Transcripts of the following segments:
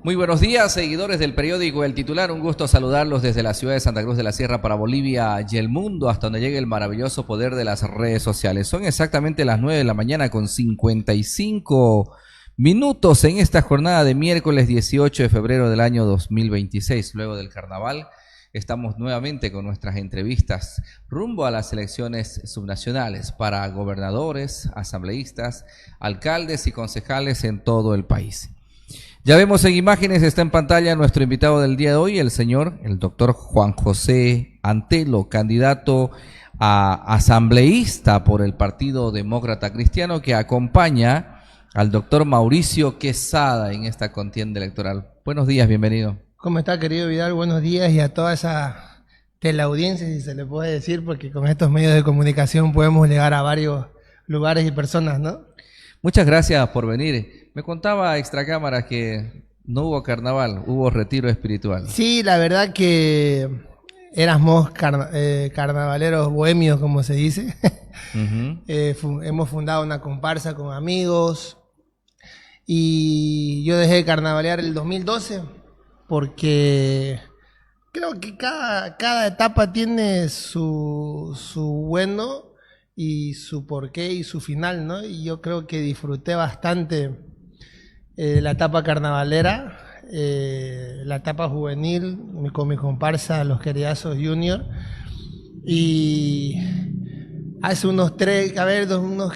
Muy buenos días, seguidores del periódico El Titular. Un gusto saludarlos desde la ciudad de Santa Cruz de la Sierra para Bolivia y el mundo, hasta donde llegue el maravilloso poder de las redes sociales. Son exactamente las 9 de la mañana con 55 minutos en esta jornada de miércoles 18 de febrero del año 2026. Luego del carnaval, estamos nuevamente con nuestras entrevistas rumbo a las elecciones subnacionales para gobernadores, asambleístas, alcaldes y concejales en todo el país. Ya vemos en imágenes, está en pantalla nuestro invitado del día de hoy, el doctor Juan José Antelo, candidato a asambleísta por el Partido Demócrata Cristiano, que acompaña al doctor Mauricio Quesada en esta contienda electoral. Buenos días, bienvenido. ¿Cómo está, querido Vidal? Buenos días, y a toda esa teleaudiencia, si se le puede decir, porque con estos medios de comunicación podemos llegar a varios lugares y personas, ¿no? Muchas gracias por venir. Me contaba extracámara que no hubo carnaval, hubo retiro espiritual. Sí, la verdad que éramos carnavaleros bohemios, como se dice. Hemos fundado una comparsa con amigos y yo dejé de carnavalear el 2012 porque creo que cada etapa tiene su bueno y su porqué y su final, ¿no? Y yo creo que disfruté bastante la etapa carnavalera, la etapa juvenil con mi comparsa Los Queridazos Junior, y hace unos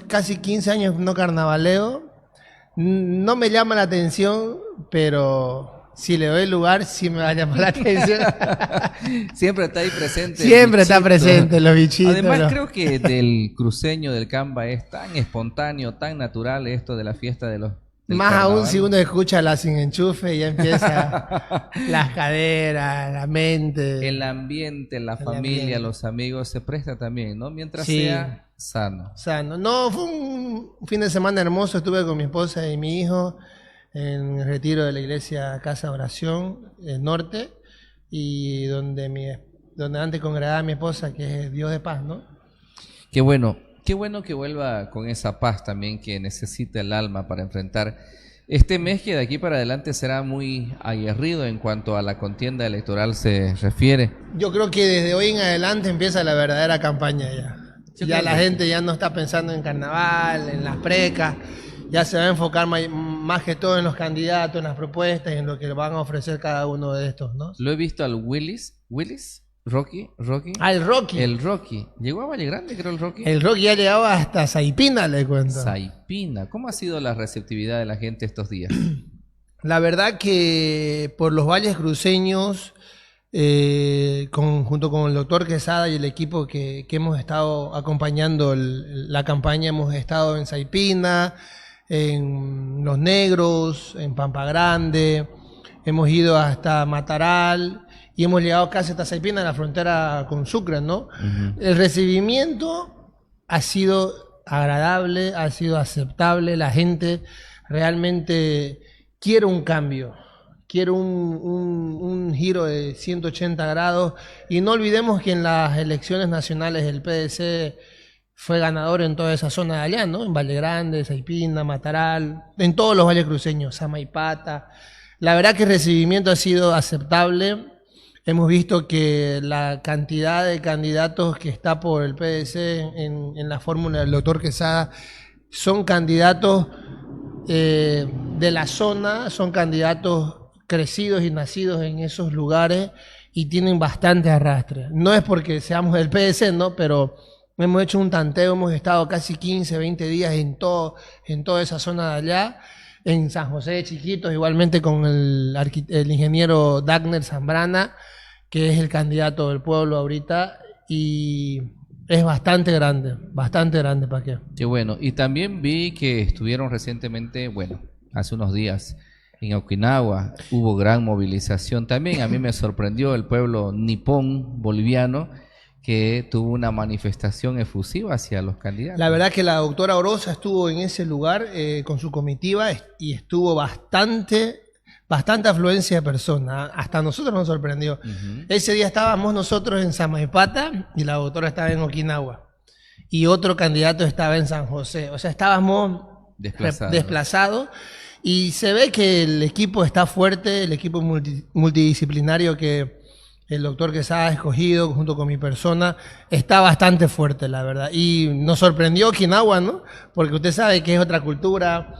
casi 15 años no carnavaleo. No me llama la atención, pero si le doy lugar, sí me va a llamar la atención. Siempre está ahí presente. Siempre está presente los bichitos. Además, creo que del cruceño, del Camba, es tan espontáneo, tan natural esto de la fiesta de los... Más carnaval. Aún si uno escucha la sin enchufe, ya empieza las caderas, la mente. El ambiente, la familia, los amigos, se presta también, ¿no? Mientras sea sano. Sano. No, fue un fin de semana hermoso. Estuve con mi esposa y mi hijo en el retiro de la iglesia Casa Oración Norte, y donde antes congregaba mi esposa, que es Dios de Paz, ¿no? Qué bueno que vuelva con esa paz también que necesita el alma para enfrentar este mes, que de aquí para adelante será muy aguerrido en cuanto a la contienda electoral se refiere. Yo creo que desde hoy en adelante empieza la verdadera campaña ya. Ya la gente ya no está pensando en carnaval, en las precas. Ya se va a enfocar más que todo en los candidatos, en las propuestas y en lo que van a ofrecer cada uno de estos, ¿no? Lo he visto al Rocky. Ah, el Rocky. El Rocky. Llegó a Valle Grande, creo, el Rocky. El Rocky ya llegaba hasta Saipina, le cuento. Saipina. ¿Cómo ha sido la receptividad de la gente estos días? La verdad que por los valles cruceños, junto con el doctor Quesada y el equipo que hemos estado acompañando la campaña, hemos estado en Saipina, en Los Negros, en Pampa Grande, hemos ido hasta Mataral y hemos llegado casi hasta Saipina, en la frontera con Sucre, ¿no? El recibimiento ha sido agradable, ha sido aceptable, la gente realmente quiere un cambio, quiere un giro de 180 grados, y no olvidemos que en las elecciones nacionales el PDC fue ganador en toda esa zona de allá, ¿no? En Valle Grande, Saipina, Mataral, en todos los valles cruceños, Samaipata. La verdad que el recibimiento ha sido aceptable. Hemos visto que la cantidad de candidatos que está por el PDC en la fórmula del doctor Quesada son candidatos de la zona, son candidatos crecidos y nacidos en esos lugares y tienen bastante arrastre. No es porque seamos del PDC, ¿no? Pero hemos hecho un tanteo, hemos estado casi 15, 20 días en toda esa zona de allá, en San José de Chiquitos, igualmente con el ingeniero Dagner Zambrana, que es el candidato del pueblo ahorita, y es bastante grande, ¿para qué? Qué bueno. Y también vi que estuvieron recientemente, hace unos días, en Okinawa. Hubo gran movilización también. A mí me sorprendió el pueblo nipón boliviano, que tuvo una manifestación efusiva hacia los candidatos. La verdad que la doctora Orosa estuvo en ese lugar con su comitiva, y estuvo bastante afluencia de personas. Hasta nosotros nos sorprendió. Ese día estábamos nosotros en Samaipata y la doctora estaba en Okinawa. Y otro candidato estaba en San José. O sea, estábamos desplazados. Y se ve que el equipo está fuerte, el equipo multidisciplinario que el doctor Quesada ha escogido junto con mi persona está bastante fuerte, la verdad. Y nos sorprendió Okinawa, ¿no? Porque usted sabe que es otra cultura,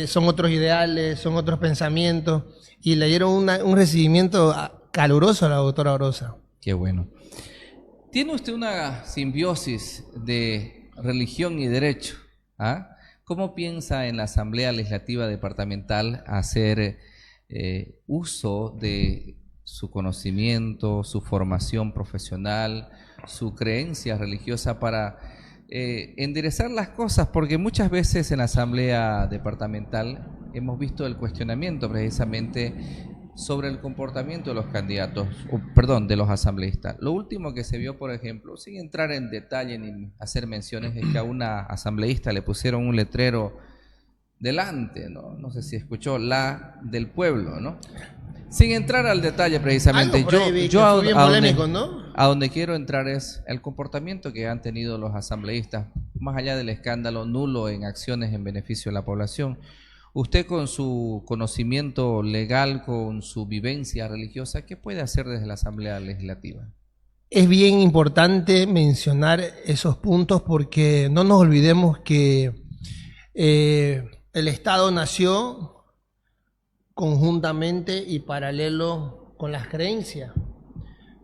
son otros ideales, son otros pensamientos, y le dieron un recibimiento caluroso a la doctora Orosa. Qué bueno. ¿Tiene usted una simbiosis de religión y derecho? ¿Ah? ¿Cómo piensa en la Asamblea Legislativa Departamental hacer uso de su conocimiento, su formación profesional, su creencia religiosa para enderezar las cosas? Porque muchas veces en la Asamblea Departamental hemos visto el cuestionamiento precisamente sobre el comportamiento de los candidatos, perdón, de los asambleístas. Lo último que se vio, por ejemplo, sin entrar en detalle ni hacer menciones, es que a una asambleísta le pusieron un letrero delante, ¿no? No sé si escuchó, la del pueblo, ¿no? Sin entrar al detalle precisamente, yo a donde quiero entrar es el comportamiento que han tenido los asambleístas, más allá del escándalo nulo en acciones en beneficio de la población. Usted, con su conocimiento legal, con su vivencia religiosa, ¿qué puede hacer desde la Asamblea Legislativa? Es bien importante mencionar esos puntos porque no nos olvidemos que el Estado nació conjuntamente y paralelo con las creencias.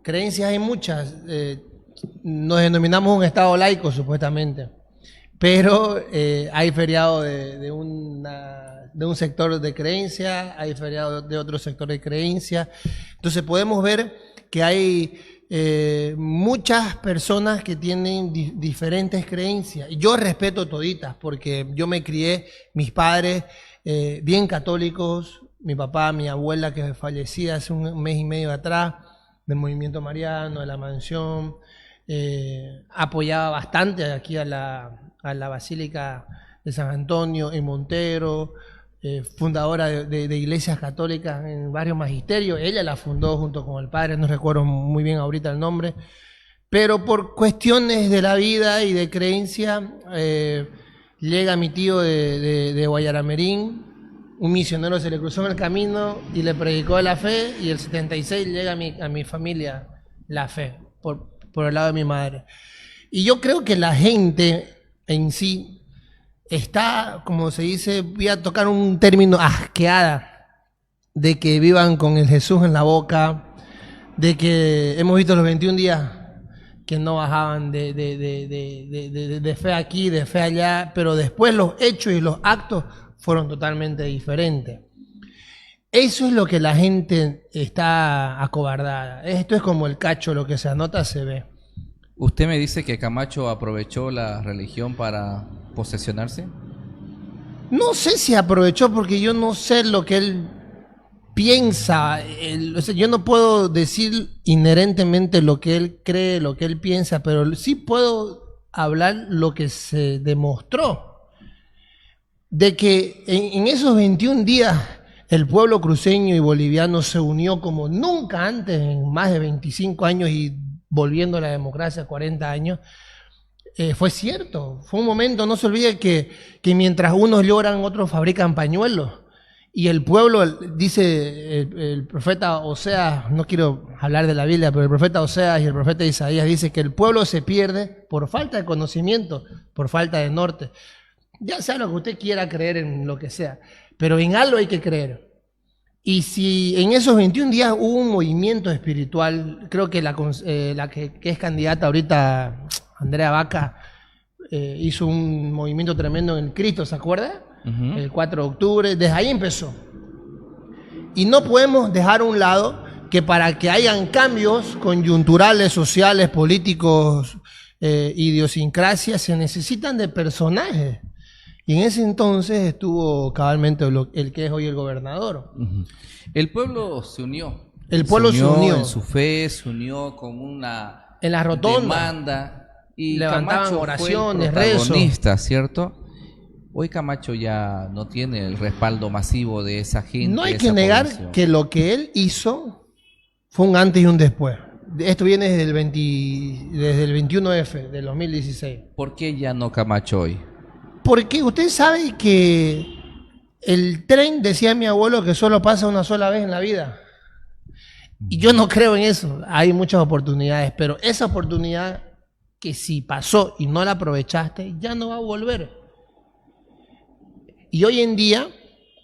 Creencias hay muchas. Nos denominamos un Estado laico, supuestamente, pero hay feriado de un sector de creencia, hay feriado de otro sector de creencia. Entonces podemos ver que hay muchas personas que tienen diferentes creencias. Y yo respeto toditas, porque yo me crié, mis padres bien católicos, mi papá, mi abuela que fallecía hace un mes y medio atrás, del movimiento mariano, de la mansión, apoyaba bastante aquí a la Basílica de San Antonio en Montero, fundadora de iglesias católicas en varios magisterios. Ella la fundó junto con el padre, no recuerdo muy bien ahorita el nombre, pero por cuestiones de la vida y de creencia, llega mi tío de Guayaramerín, un misionero se le cruzó en el camino y le predicó la fe, y el 76 llega a mi familia la fe, por el lado de mi madre. Y yo creo que la gente en sí está, como se dice, voy a tocar un término, asqueada de que vivan con el Jesús en la boca, de que hemos visto los 21 días que no bajaban de fe aquí, de fe allá, pero después los hechos y los actos fueron totalmente diferentes. Eso es lo que la gente está acobardada. Esto es como el cacho, lo que se anota se ve. ¿Usted me dice que Camacho aprovechó la religión para posesionarse? No sé si aprovechó, porque yo no sé lo que él piensa. O sea, yo no puedo decir inherentemente lo que él cree, lo que él piensa, pero sí puedo hablar lo que se demostró. De que en esos 21 días el pueblo cruceño y boliviano se unió como nunca antes, en más de 25 años, y volviendo a la democracia 40 años, fue cierto. Fue un momento, no se olvide que mientras unos lloran, otros fabrican pañuelos. Y el pueblo, dice el profeta Oseas, no quiero hablar de la Biblia, pero el profeta Oseas y el profeta Isaías dice que el pueblo se pierde por falta de conocimiento, por falta de norte. Ya sea lo que usted quiera creer, en lo que sea, pero en algo hay que creer. Y si en esos 21 días hubo un movimiento espiritual, creo que la que es candidata ahorita, Andrea Vaca, hizo un movimiento tremendo en el Cristo, ¿se acuerda? Uh-huh. El 4 de octubre, desde ahí empezó. Y no podemos dejar a un lado que para que hayan cambios coyunturales, sociales, políticos, idiosincrasias, se necesitan de personajes. Y en ese entonces estuvo cabalmente el que es hoy el gobernador. Uh-huh. El pueblo se unió. El pueblo se unió en su fe, se unió con una en la rotonda, demanda, y levantaban Camacho oraciones, fue el protagonista, rezos. ¿cierto? Hoy Camacho ya no tiene el respaldo masivo de esa gente. No hay que negar población. Que lo que él hizo fue un antes y un después. Esto viene desde el 21F del 2016. ¿Por qué ya no Camacho hoy? Porque usted sabe que El tren, decía mi abuelo, que solo pasa una sola vez en la vida. Y yo no creo en eso. Hay muchas oportunidades, pero esa oportunidad que si pasó y no la aprovechaste, ya no va a volver. Y hoy en día,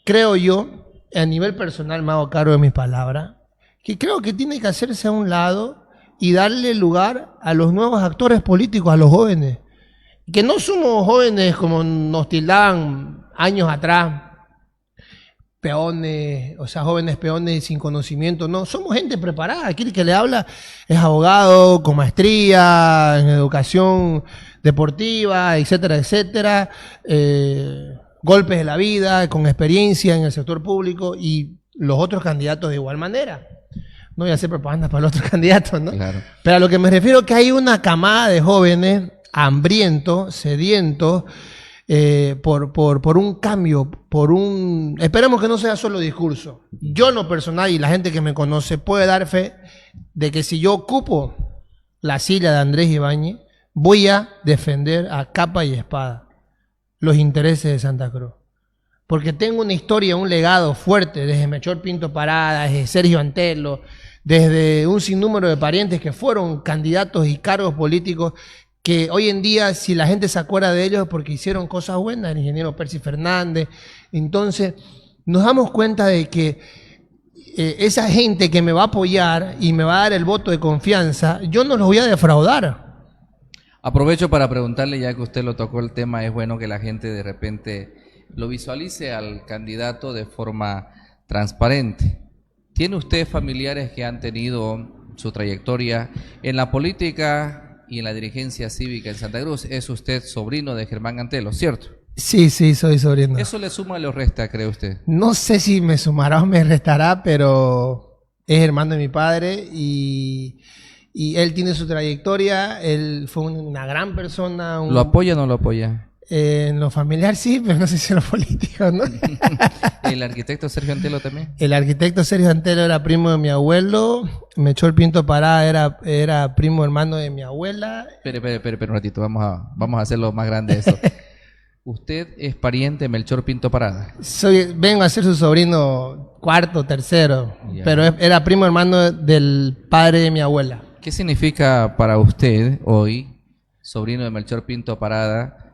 creo yo, a nivel personal me hago cargo de mis palabras, que creo que tiene que hacerse a un lado y darle lugar a los nuevos actores políticos, a los jóvenes. Que no somos jóvenes como nos tildaban años atrás, peones, o sea, jóvenes peones sin conocimiento, no, somos gente preparada. Aquí el que le habla es abogado, con maestría en educación deportiva, etcétera, etcétera, golpes de la vida, con experiencia en el sector público, y los otros candidatos de igual manera. No voy a hacer propaganda para los otros candidatos, ¿no? Claro. Pero a lo que me refiero es que hay una camada de jóvenes hambrientos, sedientos, por un cambio, esperemos que no sea solo discurso. Yo en lo personal y la gente que me conoce puede dar fe de que si yo ocupo la silla de Andrés Ibáñez, voy a defender a capa y espada los intereses de Santa Cruz. Porque tengo una historia, un legado fuerte desde Melchor Pinto Parada, desde Sergio Antelo, desde un sinnúmero de parientes que fueron candidatos y cargos políticos, que hoy en día, si la gente se acuerda de ellos, es porque hicieron cosas buenas, el ingeniero Percy Fernández. Entonces, nos damos cuenta de que esa gente que me va a apoyar y me va a dar el voto de confianza, yo no los voy a defraudar. Aprovecho para preguntarle, ya que usted lo tocó el tema, es bueno que la gente de repente lo visualice al candidato de forma transparente. ¿Tiene usted familiares que han tenido su trayectoria en la política y en la dirigencia cívica en Santa Cruz? Es usted sobrino de Germán Antelo, ¿cierto? Sí, soy sobrino. ¿Eso le suma o le resta, cree usted? No sé si me sumará o me restará, pero es hermano de mi padre y él tiene su trayectoria. Él fue una gran persona. ¿Lo apoya o no lo apoya? En lo familiar sí, pero no sé si en lo político, ¿no? ¿El arquitecto Sergio Antelo también? El arquitecto Sergio Antelo era primo de mi abuelo. Melchor Pinto Parada era primo hermano de mi abuela. Espere un ratito, vamos a hacerlo más grande eso. ¿Usted es pariente de Melchor Pinto Parada? Vengo a ser su sobrino cuarto, tercero, Ya. pero era primo hermano del padre de mi abuela. ¿Qué significa para usted hoy, sobrino de Melchor Pinto Parada,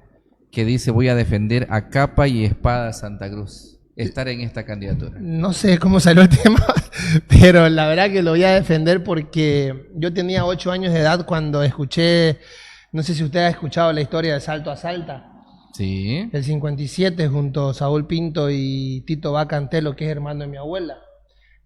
que dice voy a defender a capa y espada a Santa Cruz, estar en esta candidatura? No sé cómo salió el tema, pero la verdad que lo voy a defender porque yo tenía 8 años de edad cuando escuché, no sé si usted ha escuchado la historia de Salto a Salta. Sí. El 57 junto a Saúl Pinto y Tito Vaca Antelo, que es hermano de mi abuela.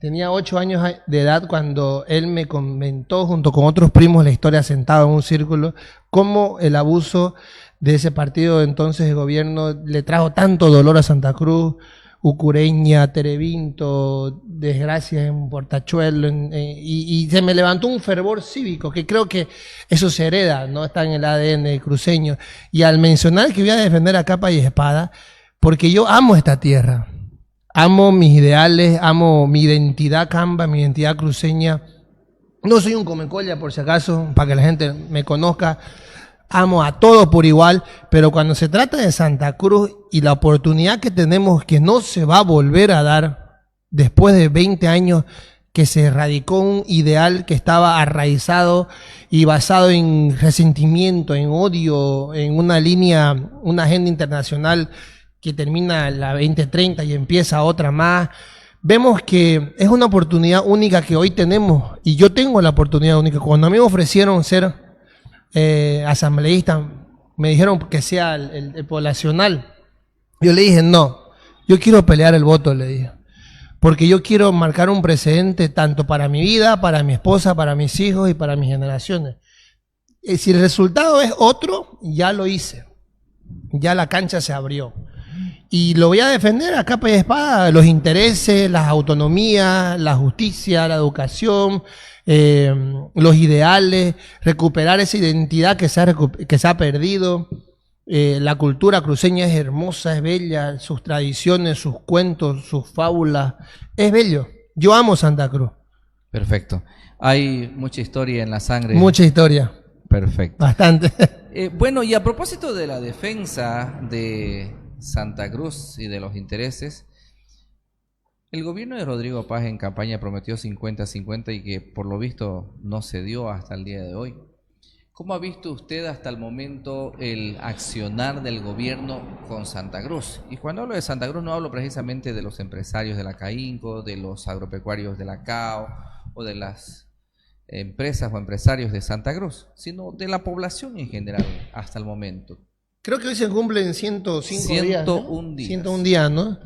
Tenía 8 años de edad cuando él me comentó junto con otros primos la historia, sentado en un círculo, cómo el abuso de ese partido de entonces de gobierno le trajo tanto dolor a Santa Cruz, Ucureña, Terevinto, desgracias en Portachuelo, y se me levantó un fervor cívico, que creo que eso se hereda, no está en el ADN cruceño. Y al mencionar que voy a defender a capa y espada, porque yo amo esta tierra, amo mis ideales, amo mi identidad camba, mi identidad cruceña. No soy un comecolla, por si acaso, para que la gente me conozca. Amo a todos por igual, pero cuando se trata de Santa Cruz y la oportunidad que tenemos, que no se va a volver a dar después de 20 años que se erradicó un ideal que estaba arraizado y basado en resentimiento, en odio, en una línea, una agenda internacional que termina la 2030 y empieza otra más. Vemos que es una oportunidad única que hoy tenemos, y yo tengo la oportunidad única. Cuando a mí me ofrecieron ser asambleísta, me dijeron que sea el poblacional, yo le dije no, yo quiero pelear el voto, le dije, porque yo quiero marcar un precedente tanto para mi vida, para mi esposa, para mis hijos y para mis generaciones. Si el resultado es otro, ya lo hice, ya la cancha se abrió. Y lo voy a defender a capa y espada, los intereses, las autonomías, la justicia, la educación, los ideales, recuperar esa identidad que se ha perdido. La cultura cruceña es hermosa, es bella, sus tradiciones, sus cuentos, sus fábulas, es bello. Yo amo Santa Cruz. Perfecto. Hay mucha historia en la sangre. Mucha historia. Perfecto. Bastante. Bueno, y a propósito de la defensa de Santa Cruz y de los intereses. El gobierno de Rodrigo Paz en campaña prometió 50-50 y que por lo visto no se dio hasta el día de hoy. ¿Cómo ha visto usted hasta el momento el accionar del gobierno con Santa Cruz? Y cuando hablo de Santa Cruz no hablo precisamente de los empresarios de la CAINCO, de los agropecuarios de la CAO o de las empresas o empresarios de Santa Cruz, sino de la población en general hasta el momento. Creo que hoy se cumplen 105 días, ¿no? 101 días. 101 días, ¿no?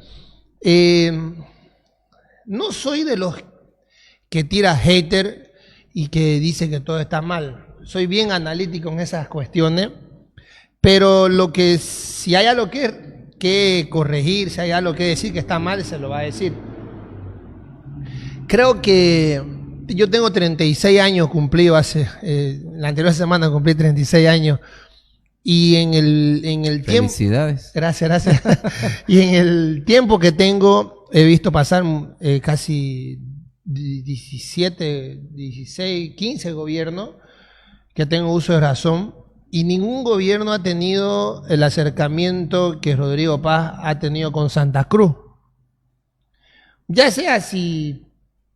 No soy de los que tira hater y que dice que todo está mal. Soy bien analítico en esas cuestiones, pero lo que si hay algo que corregir, si hay algo que decir que está mal, se lo va a decir. Creo que yo tengo 36 años cumplido la anterior semana cumplí 36 años. Y en el tiempo... Felicidades. Gracias. Y en el tiempo que tengo, he visto pasar casi 17, 16, 15 gobiernos que tengo uso de razón, y ningún gobierno ha tenido el acercamiento que Rodrigo Paz ha tenido con Santa Cruz. Ya sea si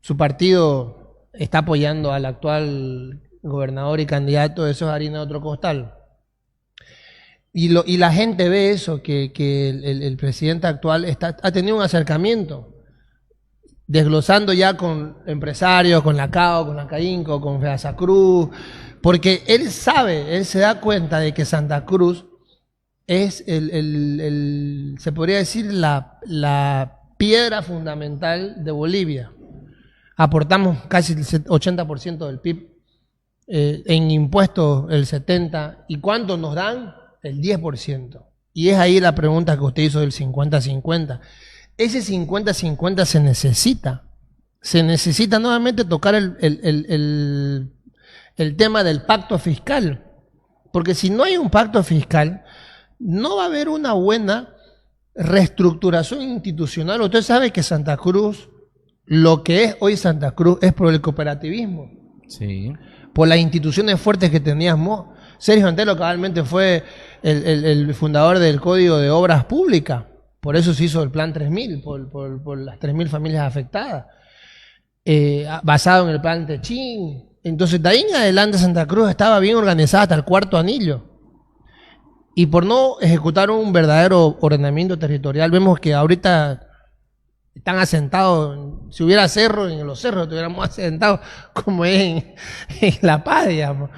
su partido está apoyando al actual gobernador y candidato, eso es harina de otro costal. Y la gente ve eso, que el presidente actual ha tenido un acercamiento, desglosando ya con empresarios, con la CAO, con la CAINCO, con Feasa Cruz, porque él sabe, él se da cuenta de que Santa Cruz es se podría decir la piedra fundamental de Bolivia. Aportamos casi el 80% del PIB, en impuestos el 70%, ¿y cuánto nos dan? El 10%. Y es ahí la pregunta que usted hizo del 50-50. Ese 50-50 se necesita. Se necesita nuevamente tocar el tema del pacto fiscal. Porque si no hay un pacto fiscal, no va a haber una buena reestructuración institucional. Usted sabe que Santa Cruz, lo que es hoy Santa Cruz, es por el cooperativismo. Sí. Por las instituciones fuertes que teníamos. Sergio Antelo cabalmente fue el fundador del Código de Obras Públicas, por eso se hizo el Plan 3000, por las 3000 familias afectadas, basado en el Plan Techín. Entonces de ahí en adelante Santa Cruz estaba bien organizada hasta el cuarto anillo, y por no ejecutar un verdadero ordenamiento territorial, vemos que ahorita están asentados, si hubiera cerro, en los cerros estuviéramos asentados como es en La Paz, digamos.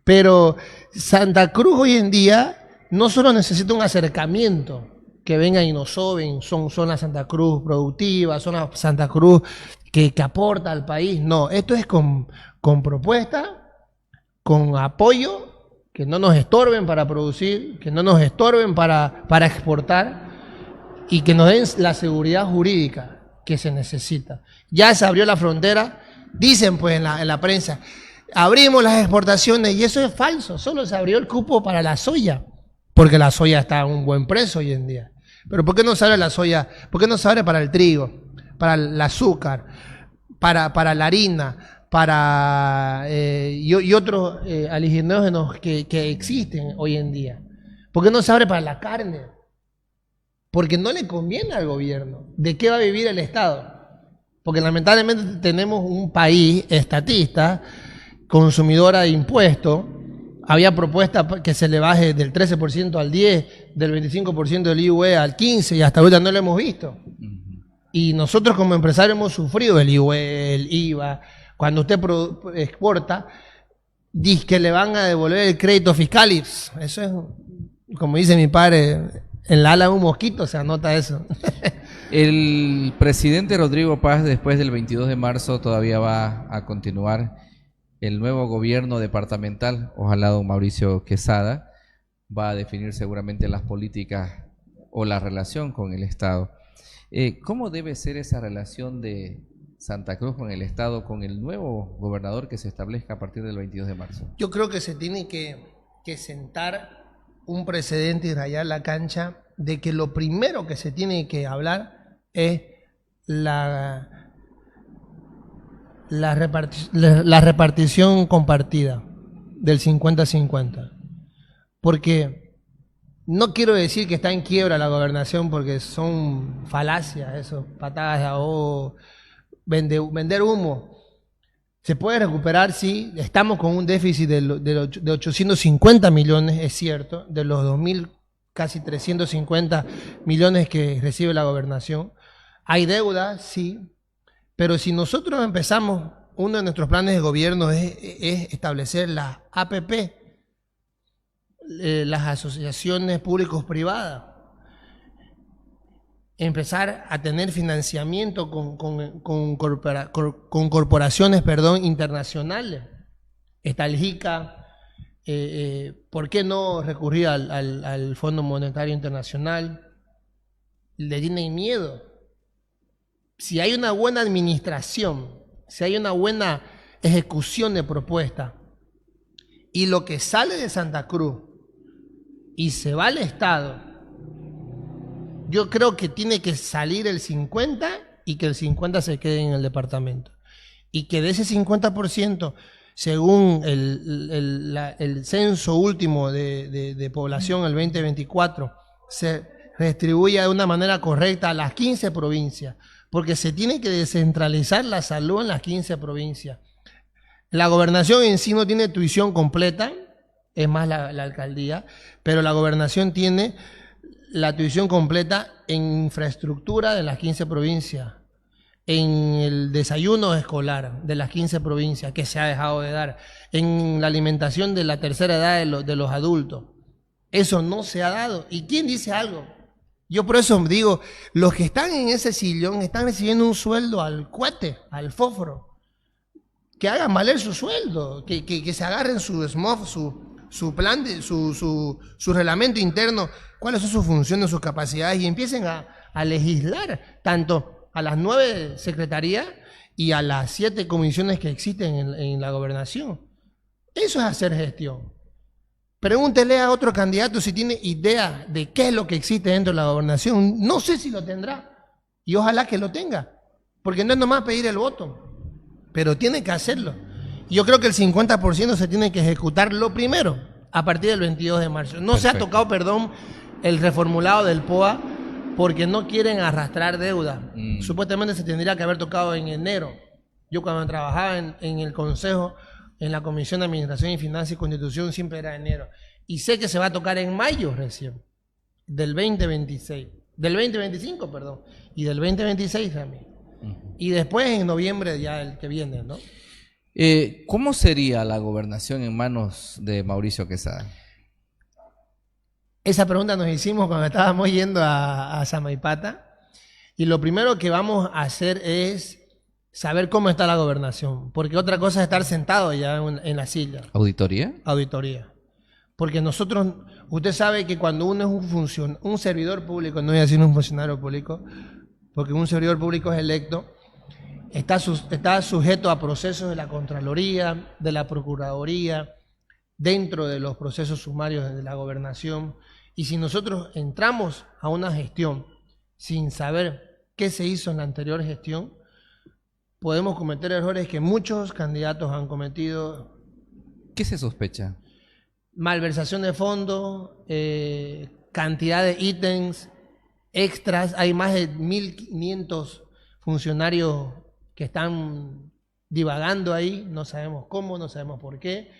Pero Santa Cruz hoy en día no solo necesita un acercamiento, que vengan y nos soben, son la Santa Cruz productiva, son la Santa Cruz que aporta al país. No, esto es con propuesta, con apoyo, que no nos estorben para producir, que no nos estorben para exportar, y que nos den la seguridad jurídica que se necesita. Ya se abrió la frontera, dicen pues en la prensa, abrimos las exportaciones, y eso es falso. Solo se abrió el cupo para la soya, porque la soya está a un buen precio hoy en día. Pero ¿por qué no se abre la soya? ¿Por qué no se abre para el trigo, para el azúcar, para la harina, y otros aliginógenos que existen hoy en día? ¿Por qué no se abre para la carne? Porque no le conviene al gobierno. ¿De qué va a vivir el Estado? Porque lamentablemente tenemos un país estatista, consumidora de impuestos. Había propuesta que se le baje del 13% al 10%, del 25% del IVA al 15%, y hasta ahorita no lo hemos visto. Y nosotros como empresarios hemos sufrido el IVA, el IVA. Cuando usted exporta, dice que le van a devolver el crédito fiscal, y eso es, como dice mi padre, en la ala de un mosquito se anota eso. El presidente Rodrigo Paz, después del 22 de marzo, todavía va a continuar el nuevo gobierno departamental. Ojalá don Mauricio Quesada va a definir seguramente las políticas o la relación con el Estado. ¿Cómo debe ser esa relación de Santa Cruz con el Estado, con el nuevo gobernador que se establezca a partir del 22 de marzo? Yo creo que se tiene que sentar un precedente y rayar la cancha de que lo primero que se tiene que hablar es la repartición compartida del 50-50. Porque No quiero decir que está en quiebra la gobernación porque son falacias, eso, patadas de ahogo, vender humo. Se puede recuperar, sí. Estamos con un déficit de 850 millones, es cierto, de los 2.000, casi 350 millones que recibe la gobernación. Hay deuda, sí, pero si nosotros empezamos, uno de nuestros planes de gobierno es establecer las APP, las asociaciones públicos-privadas, empezar a tener financiamiento con corporaciones, internacionales. Está el JICA, ¿por qué no recurrir al Fondo Monetario Internacional? Le tienen miedo. Si hay una buena administración, si hay una buena ejecución de propuesta, y lo que sale de Santa Cruz y se va al Estado, yo creo que tiene que salir el 50 y que el 50 se quede en el departamento. Y que de ese 50%, según el censo último de población, el 2024, se distribuya de una manera correcta a las 15 provincias, porque se tiene que descentralizar la salud en las 15 provincias. La gobernación en sí no tiene tuición completa, es más la alcaldía, pero la gobernación tiene la tuición completa en infraestructura de las 15 provincias, en el desayuno escolar de las 15 provincias que se ha dejado de dar, en la alimentación de la tercera edad de los adultos. Eso no se ha dado. ¿Y quién dice algo? Yo por eso digo, los que están en ese sillón están recibiendo un sueldo al cohete, al fósforo. Que hagan valer su sueldo, que se agarren su SMOF, su plan, su reglamento interno, cuáles son sus funciones, sus capacidades, y empiecen a legislar tanto a las 9 secretarías y a las 7 comisiones que existen en la gobernación. Eso es hacer gestión. Pregúntele a otro candidato si tiene idea de qué es lo que existe dentro de la gobernación. No sé si lo tendrá, y ojalá que lo tenga, porque no es nomás pedir el voto, pero tiene que hacerlo. Yo creo que el 50% se tiene que ejecutar lo primero, a partir del 22 de marzo. No se ha tocado, el reformulado del POA, porque no quieren arrastrar deuda. Supuestamente se tendría que haber tocado en enero. Yo cuando trabajaba en el Consejo, en la Comisión de Administración y Finanzas y Constitución, siempre era enero. Y sé que se va a tocar en mayo recién, del 2026. Del 2025, perdón. Y del 2026 también. Y después en noviembre ya el que viene, ¿no? ¿Cómo sería la gobernación en manos de Mauricio Quesada? Esa pregunta nos hicimos cuando estábamos yendo a Samaipata. Y lo primero que vamos a hacer es saber cómo está la gobernación. Porque otra cosa es estar sentado ya en la silla. ¿Auditoría? Auditoría. Porque nosotros, usted sabe que cuando uno es un servidor público, no voy a decir un funcionario público, porque un servidor público es electo, está sujeto a procesos de la Contraloría, de la Procuraduría, dentro de los procesos sumarios de la gobernación. Y si nosotros entramos a una gestión sin saber qué se hizo en la anterior gestión, podemos cometer errores que muchos candidatos han cometido. ¿Qué se sospecha? Malversación de fondos, cantidad de ítems extras. Hay más de 1.500 funcionarios que están divagando ahí, no sabemos cómo, no sabemos por qué,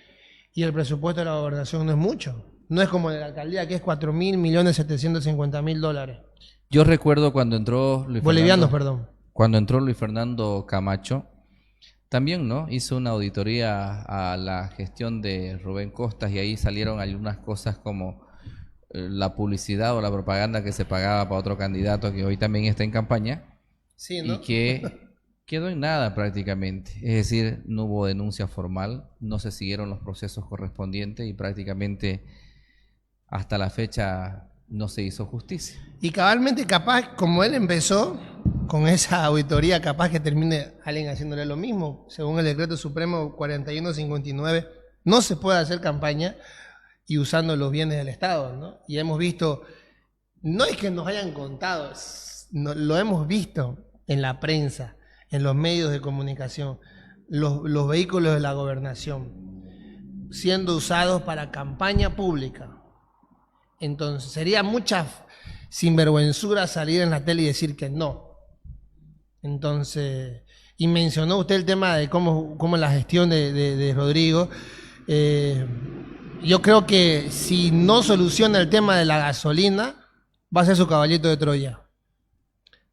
y el presupuesto de la gobernación no es mucho. No es como el de la alcaldía, que es 4.750.000 dólares. Yo recuerdo cuando entró Bolivianos, perdón. Cuando entró Luis Fernando Camacho, también, ¿no?, hizo una auditoría a la gestión de Rubén Costas, y ahí salieron algunas cosas como la publicidad o la propaganda que se pagaba para otro candidato que hoy también está en campaña. Sí, ¿no? Y que quedó en nada prácticamente. Es decir, no hubo denuncia formal, no se siguieron los procesos correspondientes y prácticamente hasta la fecha no se hizo justicia. Y cabalmente, capaz, como él empezó con esa auditoría, capaz que termine alguien haciéndole lo mismo. Según el decreto supremo 4159, no se puede hacer campaña y usando los bienes del Estado, ¿no? Y hemos visto, no es que nos hayan contado, lo hemos visto en la prensa, en los medios de comunicación, los vehículos de la gobernación siendo usados para campaña pública Entonces, sería mucha sinvergüenzura salir en la tele y decir que no. Entonces, y mencionó usted el tema de cómo la gestión de Rodrigo. Yo creo que si no soluciona el tema de la gasolina, va a ser su caballito de Troya.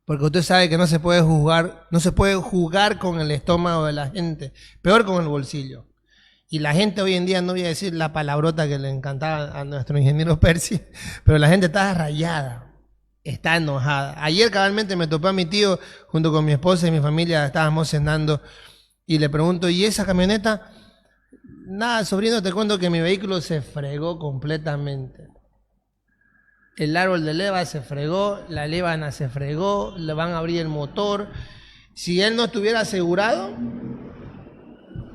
Porque usted sabe que no se puede jugar con el estómago de la gente, peor con el bolsillo. Y la gente hoy en día, no voy a decir la palabrota que le encantaba a nuestro ingeniero Percy, pero la gente está rayada, está enojada. Ayer cabalmente me topé a mi tío junto con mi esposa y mi familia, estábamos cenando y le pregunto, ¿y esa camioneta? Nada, sobrino, te cuento que mi vehículo se fregó completamente. El árbol de leva se fregó, la lévana se fregó, le van a abrir el motor. Si él no estuviera asegurado,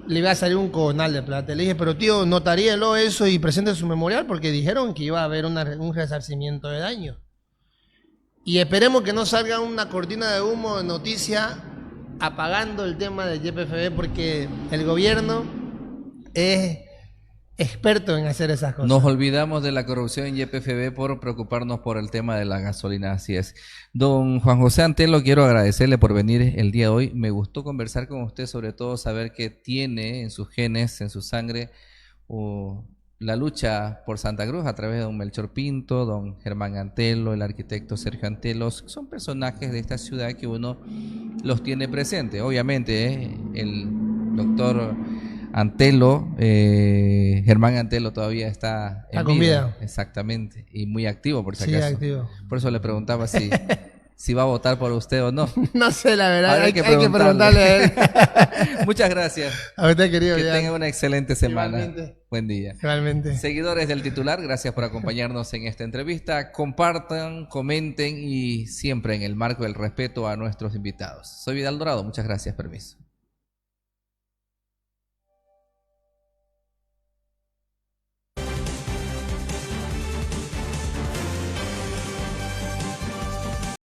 le iba a salir un cojonal de plata. Le dije, pero tío, notaríelo eso y presente su memorial porque dijeron que iba a haber un resarcimiento de daño. Y esperemos que no salga una cortina de humo de noticia apagando el tema del YPFB porque el gobierno es experto en hacer esas cosas. Nos olvidamos de la corrupción en YPFB por preocuparnos por el tema de la gasolina, así es. Don Juan José Antelo, quiero agradecerle por venir el día de hoy. Me gustó conversar con usted, sobre todo saber que tiene en sus genes, en su sangre, la lucha por Santa Cruz a través de don Melchor Pinto, don Germán Antelo, el arquitecto Sergio Antelos. Son personajes de esta ciudad que uno los tiene presente. Obviamente, el doctor Antelo, Germán Antelo todavía está en vida. Exactamente, y muy activo por si acaso. Sí, activo. Por eso le preguntaba si va a votar por usted o no. No sé, la verdad, hay que preguntarle a él. Muchas gracias. A usted, querido. Que tenga una excelente semana. Igualmente. Buen día. Igualmente. Seguidores del titular, gracias por acompañarnos en esta entrevista. Compartan, comenten y siempre en el marco del respeto a nuestros invitados. Soy Vidal Dorado, muchas gracias, permiso.